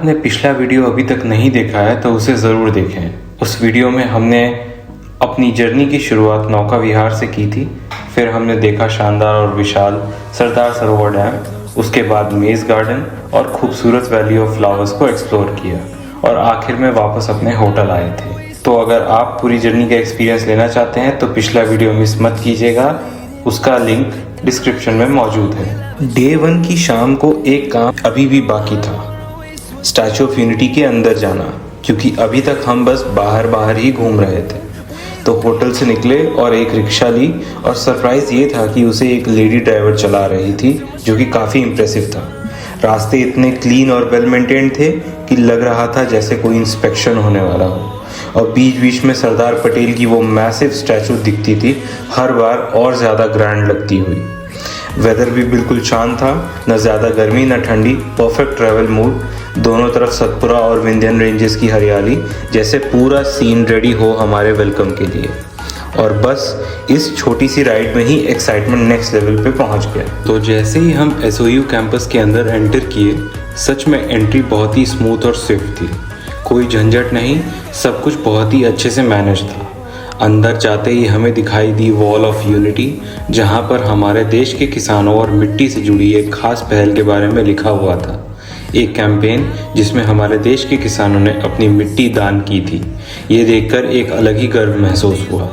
आपने पिछला वीडियो अभी तक नहीं देखा है तो उसे ज़रूर देखें। उस वीडियो में हमने अपनी जर्नी की शुरुआत नौका विहार से की थी। फिर हमने देखा शानदार और विशाल सरदार सरोवर डैम, उसके बाद मेज़ गार्डन और खूबसूरत वैली ऑफ फ्लावर्स को एक्सप्लोर किया और आखिर में वापस अपने होटल आए थे। तो अगर आप पूरी जर्नी का एक्सपीरियंस लेना चाहते हैं तो पिछला वीडियो मिस मत कीजिएगा, उसका लिंक डिस्क्रिप्शन में मौजूद है। डे 1 की शाम को एक काम अभी भी बाकी था, स्टैचू ऑफ यूनिटी के अंदर जाना, क्योंकि अभी तक हम बस बाहर ही घूम रहे थे। तो होटल से निकले और एक रिक्शा ली और सरप्राइज़ ये था कि उसे एक लेडी ड्राइवर चला रही थी, जो कि काफ़ी इम्प्रेसिव था। रास्ते इतने क्लीन और वेल मेंटेन थे कि लग रहा था जैसे कोई इंस्पेक्शन होने वाला हो, और बीच बीच में सरदार पटेल की वो मैसिव स्टैचू दिखती थी, हर बार और ज़्यादा ग्रैंड लगती हुई। वेदर भी बिल्कुल शांत था, न ज़्यादा गर्मी न ठंडी, परफेक्ट ट्रैवल मूड। दोनों तरफ सतपुरा और विंध्यन रेंजेस की हरियाली, जैसे पूरा सीन रेडी हो हमारे वेलकम के लिए। और बस इस छोटी सी राइड में ही एक्साइटमेंट नेक्स्ट लेवल पे पहुंच गया। तो जैसे ही हम एसओयू कैंपस के अंदर एंटर किए, सच में एंट्री बहुत ही स्मूथ और स्विफ्ट थी। कोई झंझट नहीं, सब कुछ बहुत ही अच्छे से मैनेज था। अंदर जाते ही हमें दिखाई दी वॉल ऑफ यूनिटी, जहां पर हमारे देश के किसानों और मिट्टी से जुड़ी एक खास पहल के बारे में लिखा हुआ था। एक कैंपेन जिसमें हमारे देश के किसानों ने अपनी मिट्टी दान की थी। ये देखकर एक अलग ही गर्व महसूस हुआ।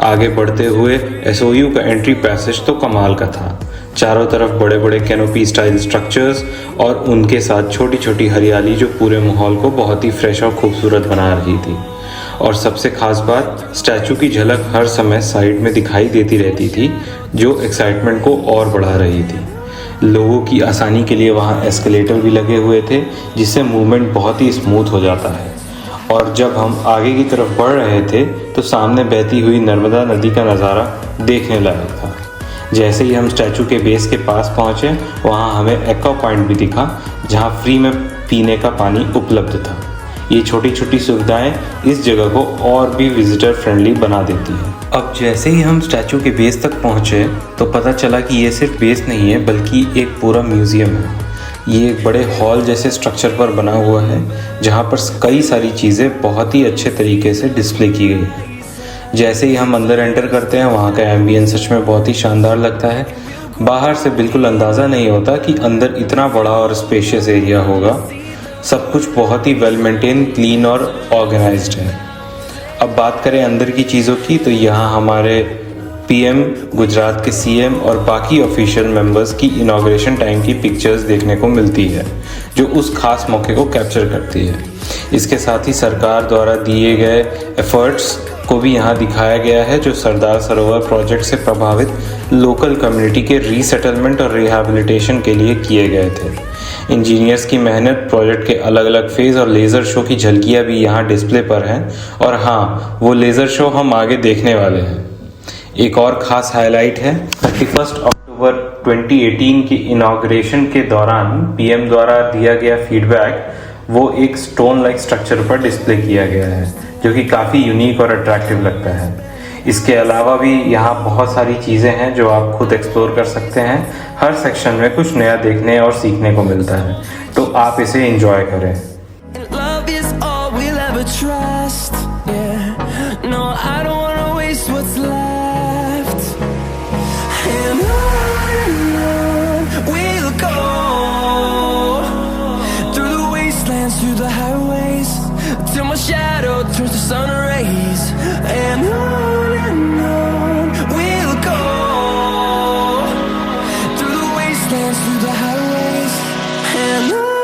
आगे बढ़ते हुए एसओयू का एंट्री पैसेज तो कमाल का था। चारों तरफ बड़े बड़े कैनोपी स्टाइल स्ट्रक्चर्स और उनके साथ छोटी छोटी हरियाली, जो पूरे माहौल को बहुत ही फ्रेश और खूबसूरत बना रही थी। और सबसे खास बात, स्टैचू की झलक हर समय साइड में दिखाई देती रहती थी, जो एक्साइटमेंट को और बढ़ा रही थी। लोगों की आसानी के लिए वहाँ एस्केलेटर भी लगे हुए थे, जिससे मूवमेंट बहुत ही स्मूथ हो जाता है। और जब हम आगे की तरफ बढ़ रहे थे तो सामने बहती हुई नर्मदा नदी का नज़ारा देखने लायक था। जैसे ही हम स्टैचू के बेस के पास पहुँचे, वहाँ हमें एक्वा पॉइंट भी दिखा, जहाँ फ्री में पीने का पानी उपलब्ध था। ये छोटी छोटी सुविधाएं इस जगह को और भी विजिटर फ्रेंडली बना देती हैं। अब जैसे ही हम स्टैचू के बेस तक पहुँचे तो पता चला कि ये सिर्फ बेस नहीं है, बल्कि एक पूरा म्यूज़ियम है। ये एक बड़े हॉल जैसे स्ट्रक्चर पर बना हुआ है, जहाँ पर कई सारी चीज़ें बहुत ही अच्छे तरीके से डिस्प्ले की गई है। जैसे ही हम अंदर एंटर करते हैं, वहाँ का एम्बियंस सच में बहुत ही शानदार लगता है। बाहर से बिल्कुल अंदाज़ा नहीं होता कि अंदर इतना बड़ा और स्पेशियस एरिया होगा। सब कुछ बहुत ही वेल मेंटेन, क्लीन और ऑर्गेनाइज्ड है। अब बात करें अंदर की चीज़ों की, तो यहाँ हमारे पीएम, गुजरात के सीएम और बाकी ऑफिशियल मेंबर्स की इनॉग्रेशन टाइम की पिक्चर्स देखने को मिलती है, जो उस खास मौके को कैप्चर करती है। इसके साथ ही सरकार द्वारा दिए गए एफर्ट्स को भी यहाँ दिखाया गया है, जो सरदार सरोवर प्रोजेक्ट से प्रभावित लोकल कम्युनिटी के रीसेटलमेंट और रिहैबिलिटेशन के लिए किए गए थे। इंजीनियर्स की मेहनत, प्रोजेक्ट के अलग अलग फेज़ और लेज़र शो की झलकियाँ भी यहाँ डिस्प्ले पर हैं। और हाँ, वो लेज़र शो हम आगे देखने वाले हैं। एक और ख़ास हाईलाइट है, 31 अक्टूबर 2018 की इनॉग्रेशन के दौरान पीएम द्वारा दिया गया फीडबैक, वो एक स्टोन लाइक स्ट्रक्चर पर डिस्प्ले किया गया है, जो कि काफ़ी यूनिक और अट्रैक्टिव लगता है। इसके अलावा भी यहाँ बहुत सारी चीज़ें हैं जो आप खुद एक्सप्लोर कर सकते हैं। हर सेक्शन में कुछ नया देखने और सीखने को मिलता है, तो आप इसे एंजॉय करें। Through the highways till my shadow turns to sun rays, and on we'll go through the wastelands, through the highways, and on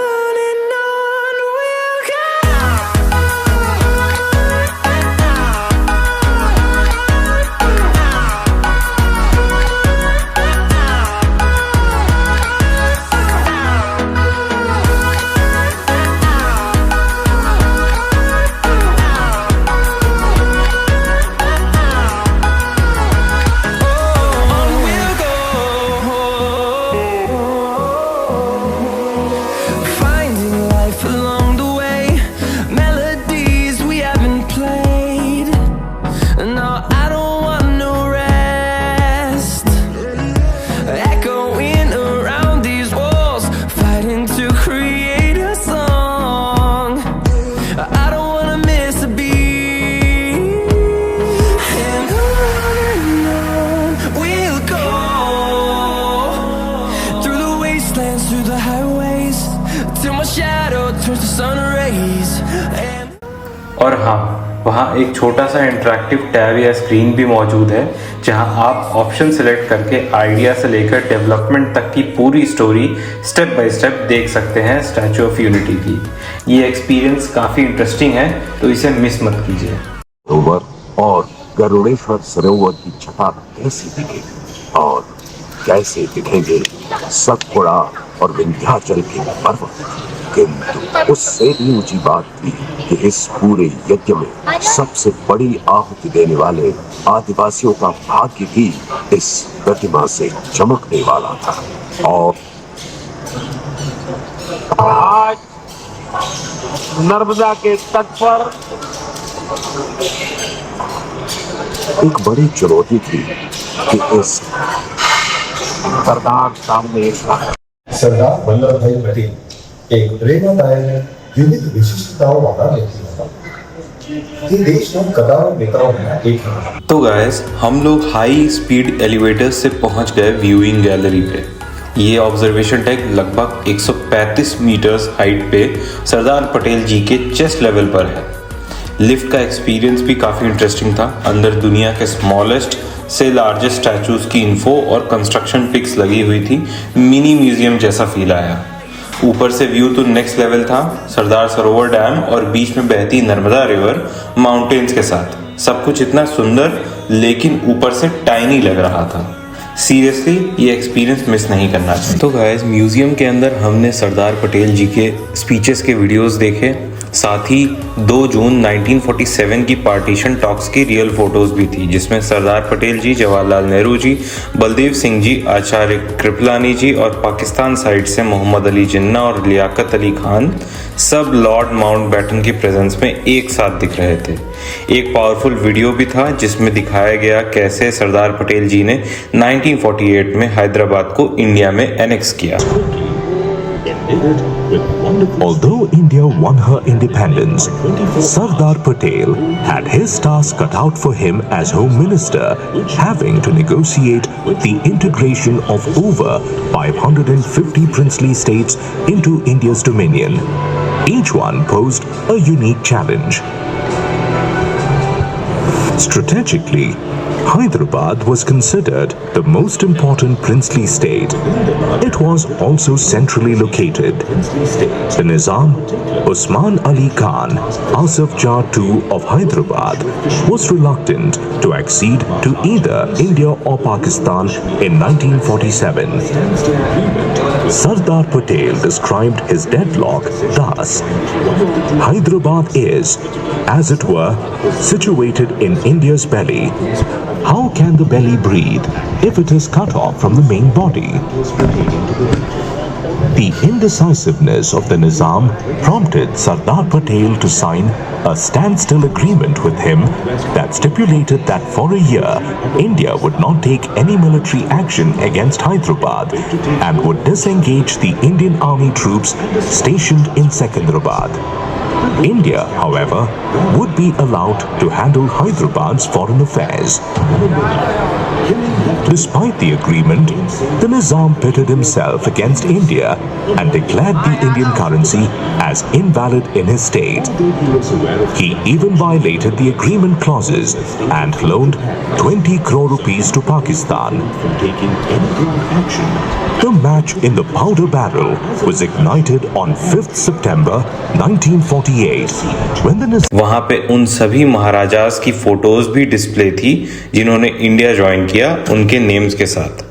और हाँ, वहाँ एक छोटा सा इंटरेक्टिव टैब या स्क्रीन भी मौजूद है जहाँ आप ऑप्शन सेलेक्ट करके आइडिया से लेकर डेवलपमेंट तक की पूरी स्टोरी स्टेप बाय स्टेप देख सकते हैं स्टैचू ऑफ यूनिटी की। ये एक्सपीरियंस काफ़ी इंटरेस्टिंग है, तो इसे मिस मत कीजिए। सरोवर और गरुड़ेश्वर सरोवर की छटा कैसी दिखेगी और कैसे दिखेंगे सतपुड़ा और विंध्याचल के पर्वत, किंतु उससे भी ऊंची बात थी कि इस पूरे यज्ञ में सबसे बड़ी आहुति देने वाले आदिवासियों का भाग्य भी इस प्रतिमा से चमकने वाला था। और आज नर्मदा के तट पर एक बड़ी चुनौती थी कि इस सरदार सामने सरदार वल्लभ भाई पटेल एक प्रेरणादायक विविध विशिष्टताओं वाला व्यक्ति था। ये देश के कदार नेताओं में एक था। तो गाइस, हम लोग हाई स्पीड एलिवेटर से पहुंच गए व्यूइंग गैलरी पे। ये ऑब्जर्वेशन डेक लगभग 135 मीटर्स हाइट पे सरदार पटेल जी के चेस्ट लेवल पर है। लिफ्ट का एक्सपीरियंस भी काफ़ी इंटरेस्टिंग था। अंदर दुनिया के स्मॉलेस्ट से लार्जेस्ट स्टैचूज की इन्फो और कंस्ट्रक्शन पिक्स लगी हुई थी। मिनी म्यूजियम जैसा फील आया। ऊपर से व्यू तो नेक्स्ट लेवल था, सरदार सरोवर डैम और बीच में बहती नर्मदा रिवर माउंटेन्स के साथ। सब कुछ इतना सुंदर लेकिन ऊपर से टाइनी लग रहा था। सीरियसली ये एक्सपीरियंस मिस नहीं करना चाहिए। तो गाइस, म्यूजियम के अंदर हमने सरदार पटेल जी के स्पीचेस के वीडियोस देखे, साथ ही 2 जून 1947 की पार्टीशन टॉक्स की रियल फोटोज भी थी, जिसमें सरदार पटेल जी, जवाहरलाल नेहरू जी, बलदेव सिंह जी, आचार्य कृपलानी जी और पाकिस्तान साइड से मोहम्मद अली जिन्ना और लियाकत अली खान सब लॉर्ड माउंटबेटन की प्रेजेंस में एक साथ दिख रहे थे। एक पावरफुल वीडियो भी था जिसमें दिखाया गया कैसे सरदार पटेल जी ने 1948 में हैदराबाद को इंडिया में एनेक्स किया। Although India won her independence, Sardar Patel had his task cut out for him as Home Minister, having to negotiate the integration of over 550 princely states into India's dominion. Each one posed a unique challenge. Strategically, Hyderabad was considered the most important princely state. It was also centrally located. The Nizam, Usman Ali Khan, Asaf Jah II of Hyderabad, was reluctant to accede to either India or Pakistan in 1947. Sardar Patel described his deadlock thus: Hyderabad is, as it were, situated in India's belly. How can the belly breathe if it is cut off from the main body? The indecisiveness of the Nizam prompted Sardar Patel to sign a standstill agreement with him that stipulated that for a year, India would not take any military action against Hyderabad and would disengage the Indian army troops stationed in Secunderabad. India, however, would be allowed to handle Hyderabad's foreign affairs. Despite the agreement, the Nizam pitted himself against India and declared the Indian currency as invalid in his state. He even violated the agreement clauses and loaned 20 crore rupees to Pakistan. The match in the powder barrel was ignited on 5th September 1948 when the Nizam वहाँ पे उन सभी महाराजास की photos भी display थी जिन्होंने India join किया, उनके नेम्स के साथ।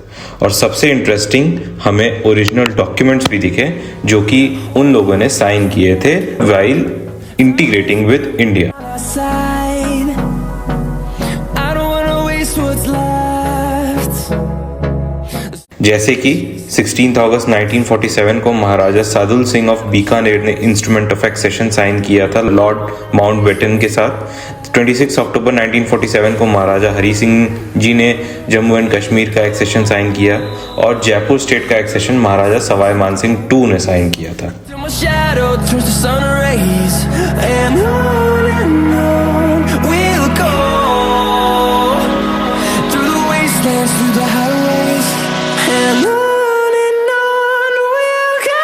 और सबसे इंटरेस्टिंग, हमें ओरिजिनल डॉक्यूमेंट्स भी दिखे जो कि उन लोगों ने साइन किए थे while integrating with India. side. I don't wanna waste what's left. जैसे कि 16 अगस्त 1947 को महाराजा सादुल सिंह ऑफ बीकानेर ने इंस्ट्रूमेंट ऑफ एक्सेशन साइन किया था लॉर्ड माउंटबेटन के साथ। 26 अक्टूबर 1947 को महाराजा हरी सिंह जी ने जम्मू एंड कश्मीर का एक्सेशन साइन किया और जयपुर स्टेट का एक्सेशन महाराजा सवाई मानसिंह II ने साइन किया था। Till my shadow turns to sun rays, and on we'll go through the wastelands, through the highways, and on we'll go.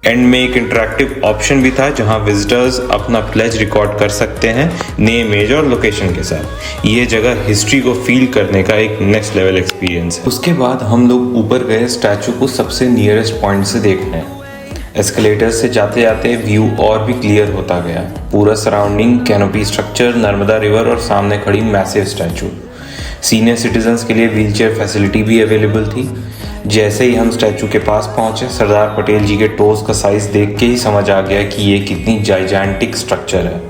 And में एक इंटरेक्टिव ऑप्शन भी था जहां विजिटर्स अपना प्लेज रिकॉर्ड कर सकते हैं नेम, एज और लोकेशन के साथ। ये जगह हिस्ट्री को फील करने का एक नेक्स्ट लेवल एक्सपीरियंस है। उसके बाद हम लोग ऊपर गए स्टैचू को सबसे नियरेस्ट पॉइंट से देखने। एस्केलेटर से जाते जाते व्यू और भी क्लियर होता गया। पूरा surrounding, canopy structure, Narmada river और सामने खड़ी मैसिव स्टैचू। सीनियर सिटीजन्स के लिए व्हीलचेयर फैसिलिटी भी अवेलेबल थी। जैसे ही हम स्टैचू के पास पहुंचे, सरदार पटेल जी के टोज का साइज देख के ही समझ आ गया कि ये कितनी जाइजेंटिक स्ट्रक्चर है।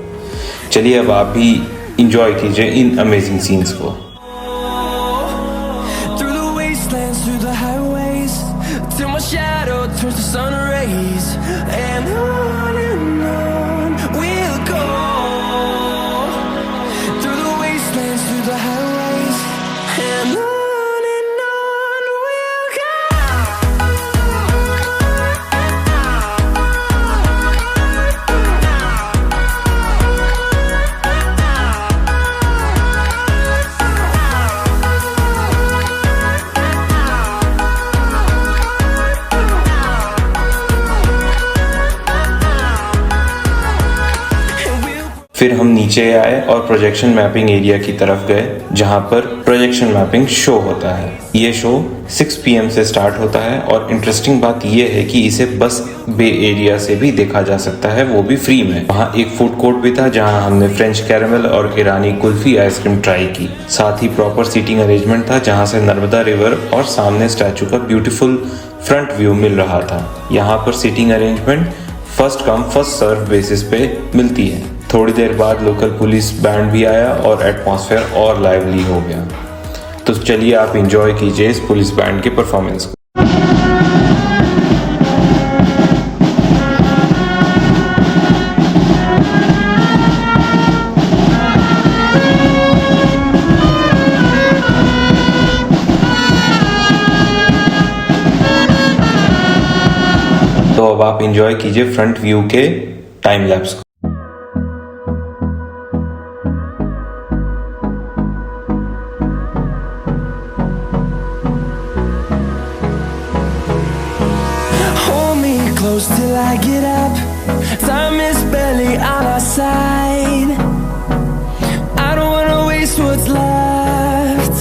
चलिए अब आप भी इंजॉय कीजिए इन अमेजिंग सीन्स को। Through the wastelands, through the highways, till my shadow turns to sun rays, and on we'll go. Through the wastelands, through the highways, and on we'll go. फिर हम नीचे आए और प्रोजेक्शन मैपिंग एरिया की तरफ गए जहां पर प्रोजेक्शन मैपिंग शो होता है। ये शो 6 PM से स्टार्ट होता है और इंटरेस्टिंग बात ये है कि इसे बस बे एरिया से भी देखा जा सकता है, वो भी फ्री में। वहाँ एक फूड कोर्ट भी था जहां हमने फ्रेंच कैरेमल और ईरानी कुल्फी आइसक्रीम ट्राई की। साथ ही प्रॉपर सीटिंग अरेंजमेंट था जहाँ से नर्मदा रिवर और सामने स्टैचू का ब्यूटीफुल फ्रंट व्यू मिल रहा था। यहाँ पर seating arrangement first come first serve basis पे मिलती है। थोड़ी देर बाद लोकल पुलिस बैंड भी आया और एटमॉस्फेयर और लाइवली हो गया। तो चलिए आप एंजॉय कीजिए इस पुलिस बैंड के परफॉर्मेंस को। तो अब आप एंजॉय कीजिए फ्रंट व्यू के टाइम लैप्स को। Hold me close till I get up. Time is barely on our side. I don't wanna waste what's left.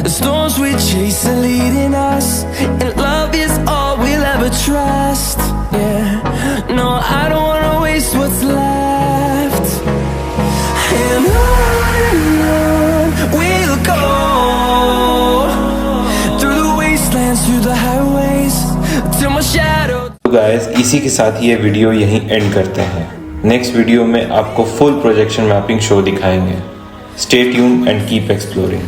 The storms we chase are leading us, and love is all we'll ever trust. Yeah, no, I don't wanna waste what's left. And on we'll go. Through the wastelands, through the highways, till my shadow. तो guys इसी के साथ ये video यहीं and करते हैं। Next video में आपको फुल प्रोजेक्शन मैपिंग शो दिखाएंगे। Stay tuned and keep exploring.